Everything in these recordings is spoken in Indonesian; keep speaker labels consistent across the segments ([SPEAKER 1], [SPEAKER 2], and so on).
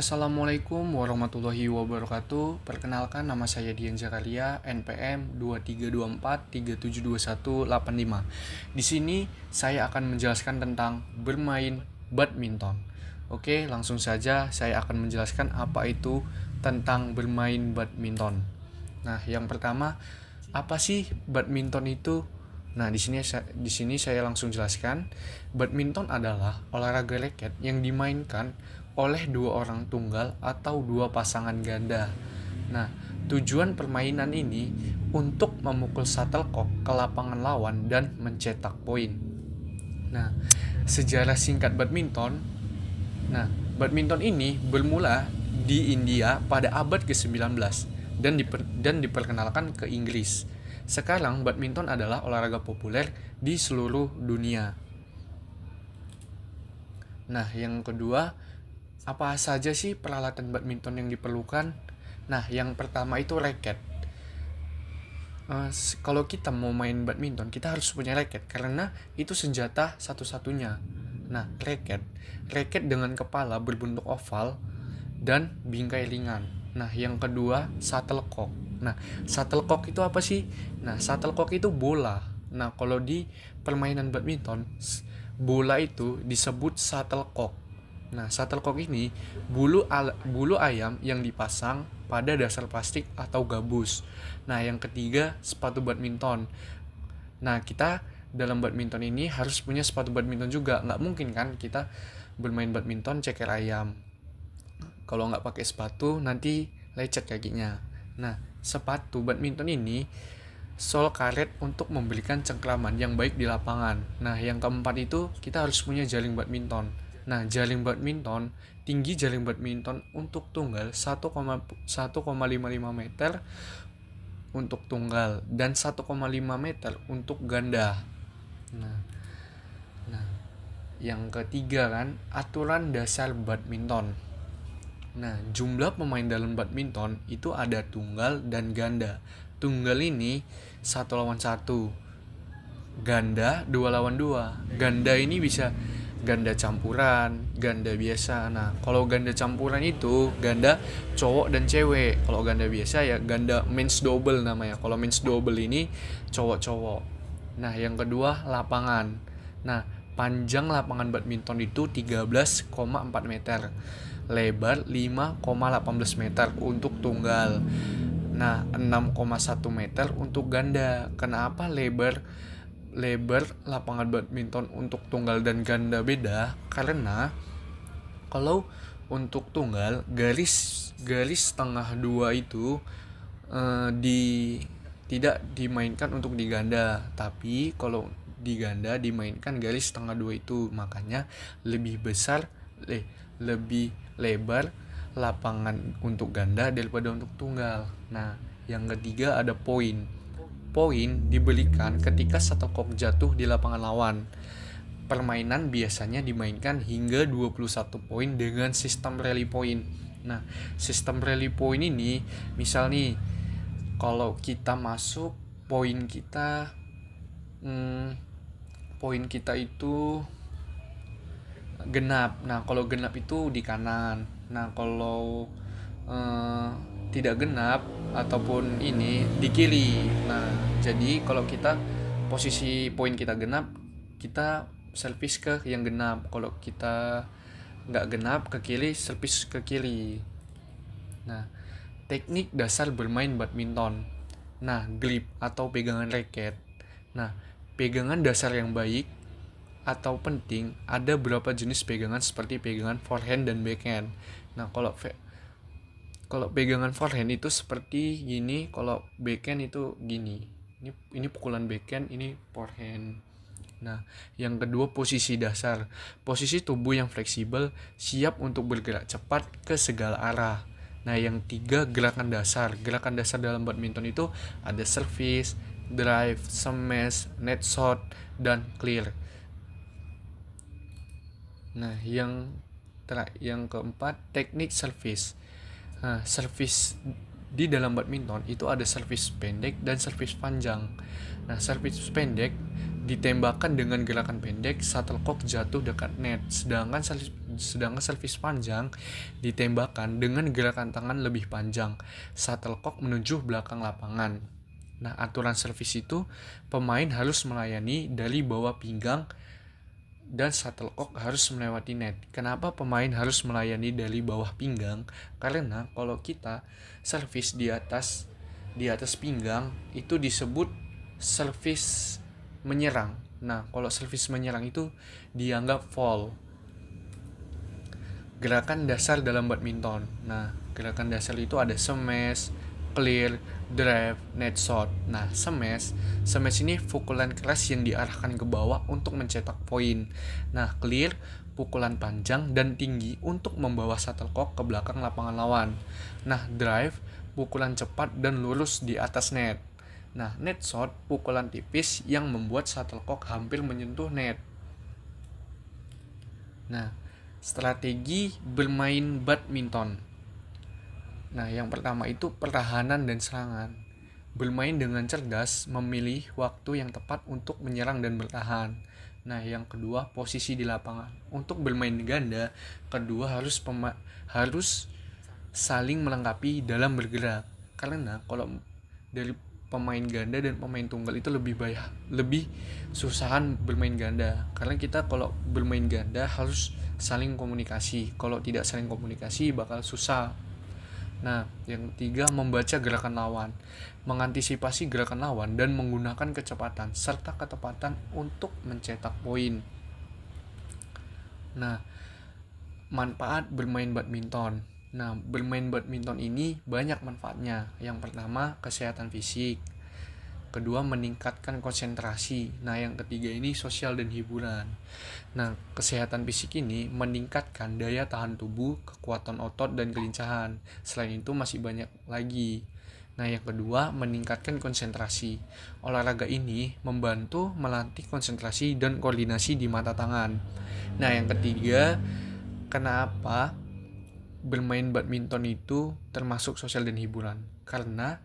[SPEAKER 1] Assalamualaikum warahmatullahi wabarakatuh. Perkenalkan, nama saya Dian Zakaria, NPM 2324372185. Di sini saya akan menjelaskan tentang bermain badminton. Oke, langsung saja saya akan menjelaskan apa itu tentang bermain badminton. Nah, yang pertama, apa sih badminton itu? Nah, di sini saya langsung jelaskan. Badminton adalah olahraga raket yang dimainkan oleh dua orang tunggal atau dua pasangan ganda. Nah, tujuan permainan ini untuk memukul shuttlecock ke lapangan lawan dan mencetak poin. Nah, sejarah singkat badminton. Nah, badminton ini bermula di India pada abad ke-19 dan diperkenalkan ke Inggris. Sekarang badminton adalah olahraga populer di seluruh dunia. Nah, yang kedua, apa saja sih peralatan badminton yang diperlukan? Nah, yang pertama itu raket. Kalau kita mau main badminton, kita harus punya raket karena itu senjata satu-satunya. Nah, raket dengan kepala berbentuk oval dan bingkai ringan. Nah, yang kedua, shuttlecock. Nah, shuttlecock itu apa sih? Nah, shuttlecock itu bola. Nah, kalau di permainan badminton, bola itu disebut shuttlecock. Nah, shuttlecock ini bulu ayam yang dipasang pada dasar plastik atau gabus. Nah, yang ketiga, sepatu badminton. Nah, kita dalam badminton ini harus punya sepatu badminton juga. Nggak mungkin kan kita bermain badminton ceker ayam. Kalau nggak pakai sepatu, nanti lecet kakinya. Nah, sepatu badminton ini sol karet untuk memberikan cengkraman yang baik di lapangan. Nah, yang keempat itu kita harus punya jaring badminton. Nah, tinggi jaring badminton untuk tunggal 1,55 meter untuk tunggal dan 1,5 meter untuk ganda. Nah, yang ketiga kan, aturan dasar badminton. Nah, jumlah pemain dalam badminton itu ada tunggal dan ganda. Tunggal ini 1 lawan 1, ganda 2 lawan 2. Ganda ini bisa ganda campuran, ganda biasa. Nah, kalau ganda campuran itu ganda cowok dan cewek. Kalau ganda biasa ya ganda men's double namanya. Kalau men's double ini cowok-cowok. Nah, yang kedua, lapangan. Nah, panjang lapangan badminton itu 13,4 meter. Lebar 5,18 meter untuk tunggal. Nah, 6,1 meter untuk ganda. Kenapa lebar lapangan badminton untuk tunggal dan ganda beda? Karena kalau untuk tunggal garis tengah 2 itu tidak dimainkan untuk di ganda, tapi kalau di ganda dimainkan garis tengah 2 itu, makanya lebih lebar lapangan untuk ganda daripada untuk tunggal. Nah, yang ketiga ada poin. Poin diberikan ketika shuttlecock jatuh di lapangan lawan. Permainan biasanya dimainkan hingga 21 poin dengan sistem rally point. Nah, sistem rally point ini, misal nih, kalau kita masuk poin kita itu genap. Nah, kalau genap itu di kanan. Nah, kalau tidak genap ataupun ini di kiri. Nah, jadi kalau kita posisi poin kita genap, kita servis ke yang genap. Kalau kita nggak genap ke kiri, servis ke kiri. Nah, teknik dasar bermain badminton. Nah, grip atau pegangan raket. Nah, pegangan dasar yang baik atau penting, ada beberapa jenis pegangan seperti pegangan forehand dan backhand. Nah, kalau pegangan forehand itu seperti gini, kalau backhand itu gini. Ini pukulan backhand, ini forehand. Nah, yang kedua, posisi dasar. Posisi tubuh yang fleksibel, siap untuk bergerak cepat ke segala arah. Nah, yang tiga, gerakan dasar. Gerakan dasar dalam badminton itu ada service, drive, smash, net shot, dan clear. Nah, yang keempat, teknik service. Nah, service di dalam badminton itu ada service pendek dan service panjang. Nah, service pendek ditembakkan dengan gerakan pendek, shuttlecock jatuh dekat net. Sedangkan servis panjang ditembakkan dengan gerakan tangan lebih panjang, shuttlecock menuju belakang lapangan. Nah, aturan servis itu pemain harus melayani dari bawah pinggang dan shuttlecock harus melewati net. Kenapa pemain harus melayani dari bawah pinggang? Karena kalau kita servis di atas pinggang itu disebut servis menyerang. Nah, kalau servis menyerang itu dianggap foul. Gerakan dasar dalam badminton. Nah, gerakan dasar itu ada smash, clear, drive, net shot. Nah, smash ini pukulan keras yang diarahkan ke bawah untuk mencetak poin. Nah, clear pukulan panjang dan tinggi untuk membawa shuttlecock ke belakang lapangan lawan. Nah, drive pukulan cepat dan lurus di atas net. Nah, net shot pukulan tipis yang membuat shuttlecock hampir menyentuh net. Nah, strategi bermain badminton. Nah, yang pertama itu pertahanan dan serangan. Bermain dengan cerdas, memilih waktu yang tepat untuk menyerang dan bertahan. Nah, yang kedua, posisi di lapangan. Untuk bermain ganda, kedua harus saling melengkapi dalam bergerak. Karena kalau dari pemain ganda dan pemain tunggal itu lebih susahan bermain ganda. Karena kita kalau bermain ganda harus saling komunikasi. Kalau tidak saling komunikasi bakal susah. Nah, yang ketiga, membaca gerakan lawan, mengantisipasi gerakan lawan dan menggunakan kecepatan serta ketepatan untuk mencetak poin. Nah, manfaat bermain badminton. Nah, bermain badminton ini banyak manfaatnya. Yang pertama, kesehatan fisik. Kedua, meningkatkan konsentrasi. Nah, yang ketiga ini sosial dan hiburan. Nah, kesehatan fisik ini meningkatkan daya tahan tubuh, kekuatan otot, dan kelincahan. Selain itu masih banyak lagi. Nah, yang kedua, meningkatkan konsentrasi. Olahraga ini membantu melatih konsentrasi dan koordinasi di mata tangan. Nah, yang ketiga, kenapa bermain badminton itu termasuk sosial dan hiburan? Karena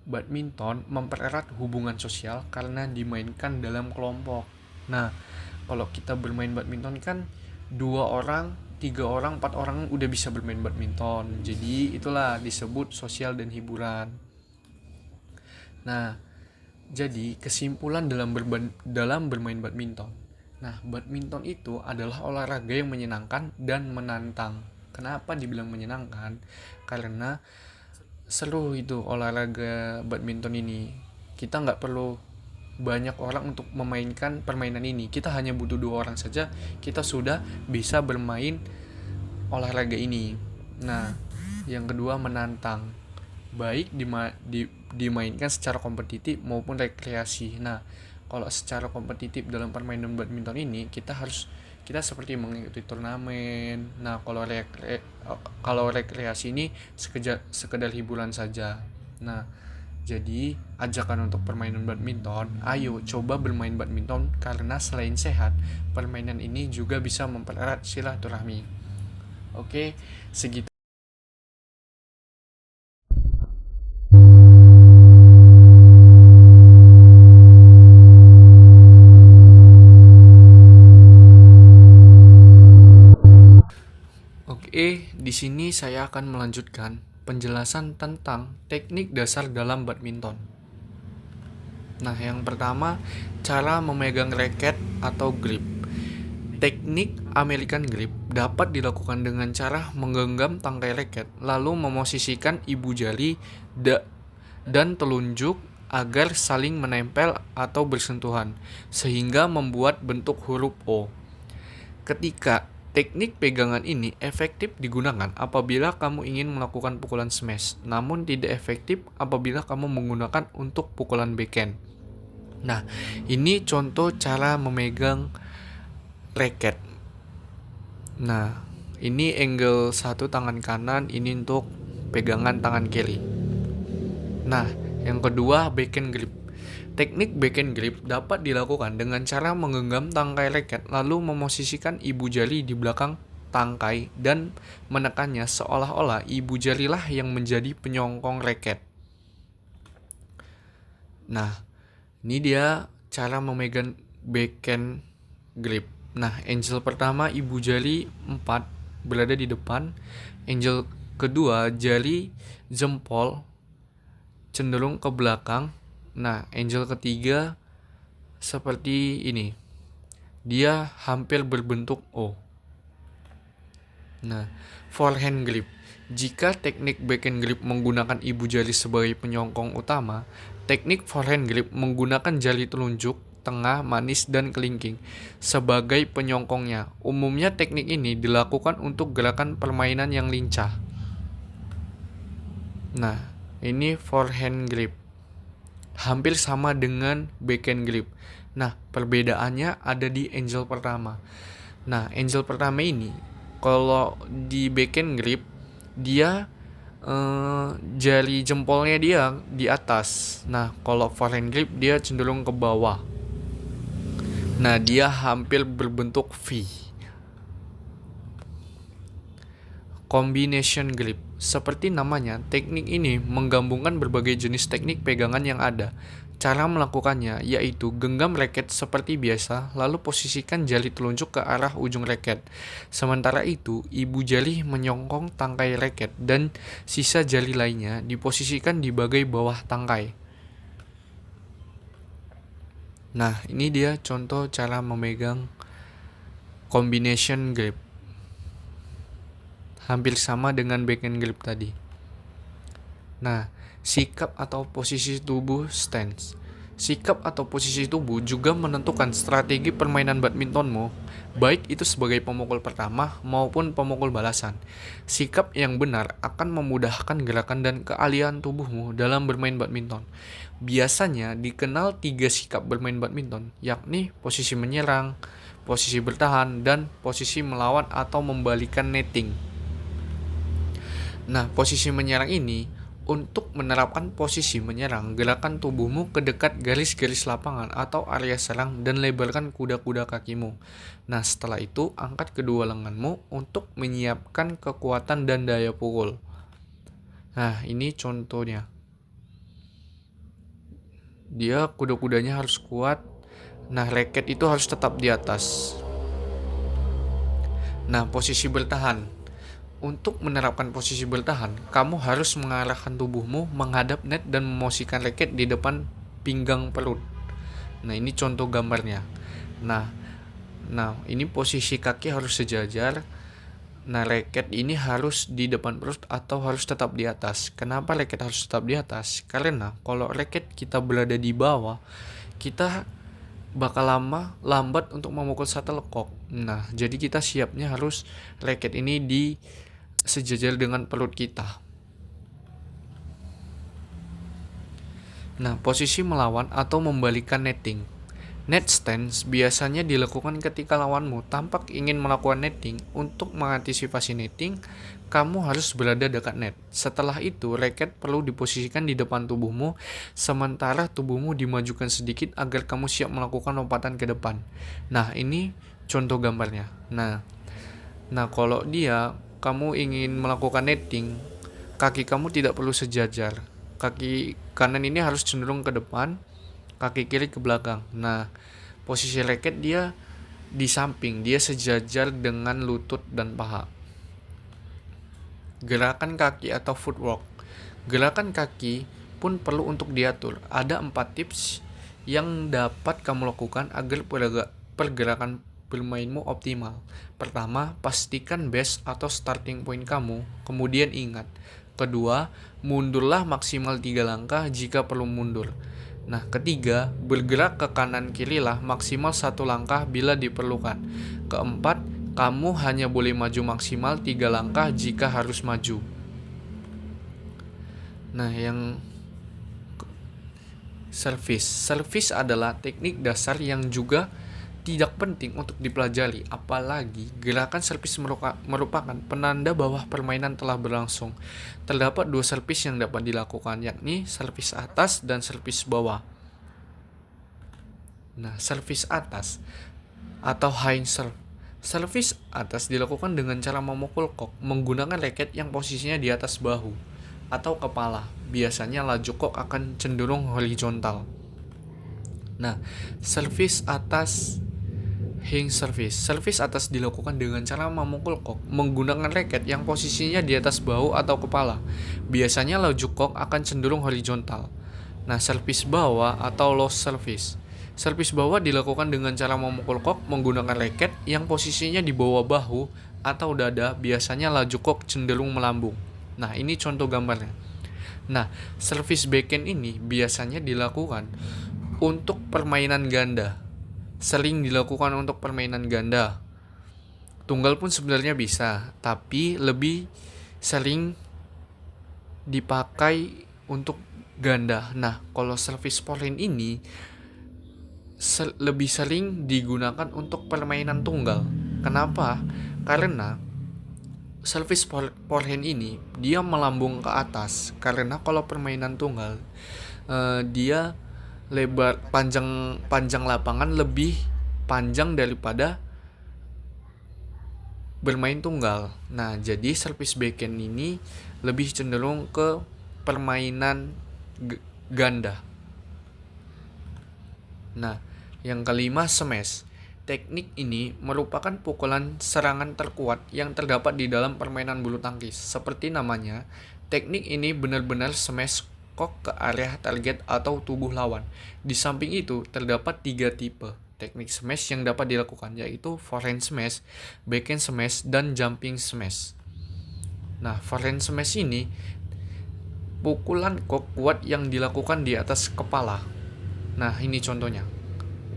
[SPEAKER 1] badminton mempererat hubungan sosial karena dimainkan dalam kelompok. Nah, kalau kita bermain badminton kan 2 orang, 3 orang, 4 orang udah bisa bermain badminton. Jadi itulah disebut sosial dan hiburan. Nah, jadi kesimpulan dalam bermain badminton. Nah, badminton itu adalah olahraga yang menyenangkan dan menantang. Kenapa dibilang menyenangkan? Karena seru itu olahraga badminton ini. Kita nggak perlu banyak orang untuk memainkan permainan ini. Kita hanya butuh 2 orang saja, kita sudah bisa bermain olahraga ini. Nah, yang kedua, menantang, baik dimainkan secara kompetitif maupun rekreasi. Nah, kalau secara kompetitif dalam permainan badminton ini kita seperti mengikuti turnamen. Nah, kalau rekreasi ini sekedar hiburan saja. Nah, jadi ajakan untuk permainan badminton, ayo coba bermain badminton karena selain sehat, permainan ini juga bisa mempererat silaturahmi. Oke, segitu. Oke, di sini saya akan melanjutkan penjelasan tentang teknik dasar dalam badminton. Nah, yang pertama, cara memegang raket atau grip. Teknik American grip dapat dilakukan dengan cara menggenggam tangkai raket, lalu memosisikan ibu jari dan telunjuk agar saling menempel atau bersentuhan, sehingga membuat bentuk huruf O. Teknik pegangan ini efektif digunakan apabila kamu ingin melakukan pukulan smash, namun tidak efektif apabila kamu menggunakan untuk pukulan backhand. Nah, ini contoh cara memegang raket. Nah, ini angle 1 tangan kanan, ini untuk pegangan tangan kiri. Nah, yang kedua, backhand grip. Teknik backhand grip dapat dilakukan dengan cara menggenggam tangkai raket lalu memosisikan ibu jari di belakang tangkai dan menekannya seolah-olah ibu jarilah yang menjadi penyongkong raket. Nah, ini dia cara memegang backhand grip. Nah, angel pertama ibu jari 4 berada di depan. Angel kedua jari jempol cenderung ke belakang. Nah, angel ketiga seperti ini. Dia hampir berbentuk O. Nah, forehand grip. Jika teknik backhand grip menggunakan ibu jari sebagai penyongkong utama, teknik forehand grip menggunakan jari telunjuk, tengah, manis, dan kelingking sebagai penyongkongnya. Umumnya teknik ini dilakukan untuk gerakan permainan yang lincah. Nah, ini forehand grip. Hampir sama dengan backhand grip. Nah, perbedaannya ada di angel pertama. Nah, angel pertama ini kalau di backhand grip dia jari jempolnya dia di atas. Nah, kalau forehand grip dia cenderung ke bawah. Nah, dia hampir berbentuk V. Combination grip. Seperti namanya, teknik ini menggabungkan berbagai jenis teknik pegangan yang ada. Cara melakukannya yaitu genggam raket seperti biasa, lalu posisikan jari telunjuk ke arah ujung raket. Sementara itu, ibu jari menyongkong tangkai raket dan sisa jari lainnya diposisikan di bagian bawah tangkai. Nah, ini dia contoh cara memegang combination grip. Hampir sama dengan backhand grip tadi. Nah, sikap atau posisi tubuh stance. Sikap atau posisi tubuh juga menentukan strategi permainan badmintonmu, baik itu sebagai pemukul pertama maupun pemukul balasan. Sikap yang benar akan memudahkan gerakan dan keahlian tubuhmu dalam bermain badminton. Biasanya dikenal 3 sikap bermain badminton, yakni posisi menyerang, posisi bertahan, dan posisi melawan atau membalikan netting. Nah, posisi menyerang ini untuk menerapkan posisi menyerang, gerakan tubuhmu ke dekat garis-garis lapangan atau area serang dan lebarkan kuda-kuda kakimu. Nah, setelah itu angkat kedua lenganmu untuk menyiapkan kekuatan dan daya pukul. Nah, ini contohnya. Dia kuda-kudanya harus kuat. Nah, raket itu harus tetap di atas. Nah, posisi bertahan. Untuk menerapkan posisi bertahan, kamu harus mengarahkan tubuhmu menghadap net dan memosisikan raket di depan pinggang perut. Nah, ini contoh gambarnya. Nah, ini posisi kaki harus sejajar. Nah, raket ini harus di depan perut atau harus tetap di atas. Kenapa raket harus tetap di atas? Karena kalau raket kita berada di bawah, kita bakal lambat untuk memukul shuttlecock. Nah, jadi kita siapnya harus raket ini di sejajar dengan perut kita. Nah, posisi melawan atau membalikan netting. Net stance biasanya dilakukan ketika lawanmu tampak ingin melakukan netting. Untuk mengantisipasi netting, kamu harus berada dekat net. Setelah itu, raket perlu diposisikan di depan tubuhmu, sementara tubuhmu dimajukan sedikit agar kamu siap melakukan lompatan ke depan. Nah, ini contoh gambarnya. Nah, kalau kamu ingin melakukan netting, kaki kamu tidak perlu sejajar. Kaki kanan ini harus cenderung ke depan, kaki kiri ke belakang. Nah, posisi raket dia di samping, dia sejajar dengan lutut dan paha. Gerakan kaki atau footwork. Gerakan kaki pun perlu untuk diatur. Ada 4 tips yang dapat kamu lakukan agar pergerakan bermainmu optimal. Pertama, pastikan base atau starting point kamu. Kemudian ingat. Kedua, mundurlah maksimal 3 langkah jika perlu mundur. Nah, ketiga, bergerak ke kanan kirilah maksimal 1 langkah bila diperlukan. Keempat, kamu hanya boleh maju maksimal 3 langkah jika harus maju. Nah, yang service. Service adalah teknik dasar yang juga tidak penting untuk dipelajari, apalagi gerakan servis merupakan penanda bahwa permainan telah berlangsung. Terdapat 2 servis yang dapat dilakukan, yakni servis atas dan servis bawah. Nah, servis atas atau high serve. Servis atas dilakukan dengan cara memukul kok menggunakan raket yang posisinya di atas bahu atau kepala. Biasanya laju kok akan cenderung horizontal. Nah, service atas hing service. Service atas dilakukan dengan cara memukul kok menggunakan raket yang posisinya di atas bahu atau kepala. Biasanya laju kok akan cenderung horizontal. Nah, service bawah atau low service. Service bawah dilakukan dengan cara memukul kok menggunakan raket yang posisinya di bawah bahu atau dada. Biasanya laju kok cenderung melambung. Nah, ini contoh gambarnya. Nah, service backhand ini biasanya dilakukan untuk permainan ganda. Sering dilakukan untuk permainan ganda. Tunggal pun sebenarnya bisa, tapi lebih sering dipakai untuk ganda. Nah, kalau service forehand ini lebih sering digunakan untuk permainan tunggal. Kenapa? Karena service forehand ini dia melambung ke atas. Karena kalau permainan tunggal dia lebar panjang lapangan lebih panjang daripada bermain tunggal. Nah, jadi service backhand ini lebih cenderung ke permainan ganda. Nah, yang kelima, smash. Teknik ini merupakan pukulan serangan terkuat yang terdapat di dalam permainan bulu tangkis. Seperti namanya, teknik ini benar-benar smash kok ke area target atau tubuh lawan. Di samping itu, terdapat 3 tipe teknik smash yang dapat dilakukan, yaitu forehand smash, backhand smash, dan jumping smash. Nah, forehand smash ini pukulan kok kuat yang dilakukan di atas kepala. Nah, ini contohnya.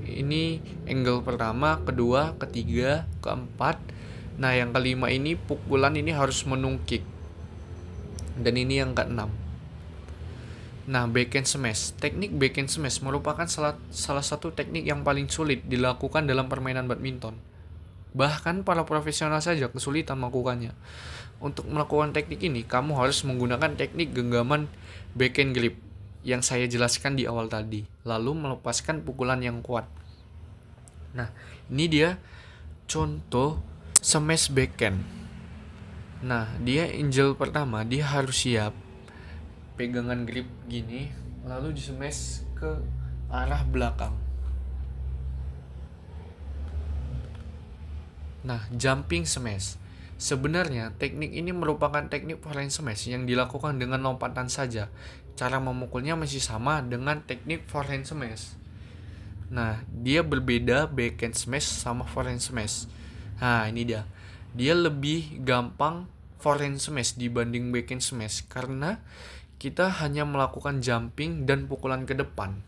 [SPEAKER 1] Ini angle pertama, kedua, ketiga, keempat. Nah, yang kelima ini pukulan ini harus menungkik. Dan ini yang keenam. Nah, backhand smash. Teknik backhand smash merupakan salah satu teknik yang paling sulit dilakukan dalam permainan badminton. Bahkan para profesional saja kesulitan melakukannya. Untuk melakukan teknik ini, kamu harus menggunakan teknik genggaman backhand grip yang saya jelaskan di awal tadi, lalu melepaskan pukulan yang kuat. Nah, ini dia contoh smash backhand. Nah, dia angle pertama, dia harus siap pegangan grip gini, lalu di smash ke arah belakang. Nah, jumping smash. Sebenarnya teknik ini merupakan teknik forehand smash yang dilakukan dengan lompatan saja. Cara memukulnya masih sama dengan teknik forehand smash. Nah, dia berbeda backhand smash sama forehand smash. Nah, ini dia. Dia lebih gampang forehand smash dibanding backhand smash karena kita hanya melakukan jumping dan pukulan ke depan.